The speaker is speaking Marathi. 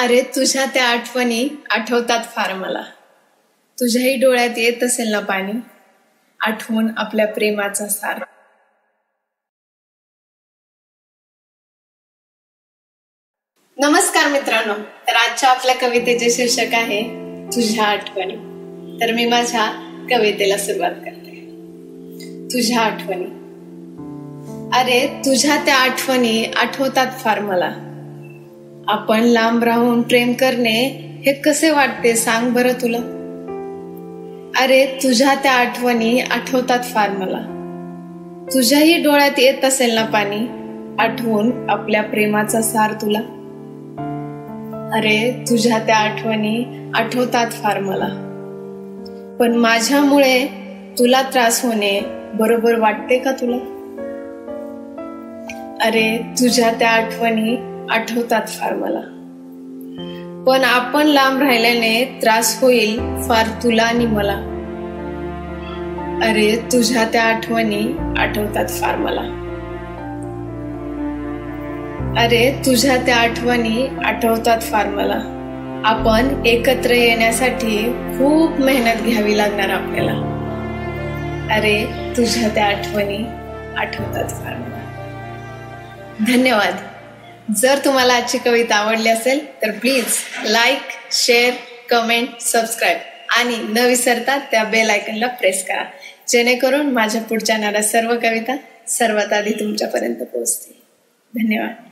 अरे तुझ्या त्या आठवणी आठवतात फार मला. तुझ्याही डोळ्यात येत असेल ना पाणी, आठवून आपल्या प्रेमाचा सार. नमस्कार मित्रांनो, तर आजच्या आपल्या कवितेचे शीर्षक आहे तुझ्या आठवणी. तर मी माझ्या कवितेला सुरुवात करते. तुझ्या आठवणी. अरे तुझ्या त्या आठवणी आठवतात फार मला. आपण लांब राहून प्रेम करणे हे कसे वाटते सांग बरं तुला. अरे तुझ्या त्या आठवणी आठवतात फार मला. तुझ्याही डोळ्यात येत असेल ना पाणी, आठवून आपल्या प्रेमाचा सार तुला. अरे तुझ्या त्या आठवणी आठवतात फार मला. पण माझ्यामुळे तुला त्रास होणे बरोबर वाटते का तुला. अरे तुझ्या त्या आठवणी आठवतात फार मला. पण आपण लांब राहिल्याने त्रास होईल फार तुला आणि मला. अरे तुझ्या त्या आठवणी आठवतात फार मला. अरे तुझ्या त्या आठवणी आठवतात फार मला. आपण एकत्र येण्यासाठी खूप मेहनत घ्यावी लागणार आपल्याला. अरे तुझ्या त्या आठवणी आठवतात फार मला. धन्यवाद. जर तुम्हाला आजची कविता आवडली असेल तर please like, share, comment, subscribe आणि न विसरता त्या बेल आयकॉनला प्रेस करा, जेणेकरून माझ्या पुढच्या येणाऱ्या सर्व कविता सर्वात आधी तुमच्यापर्यंत पोहोचतील. धन्यवाद.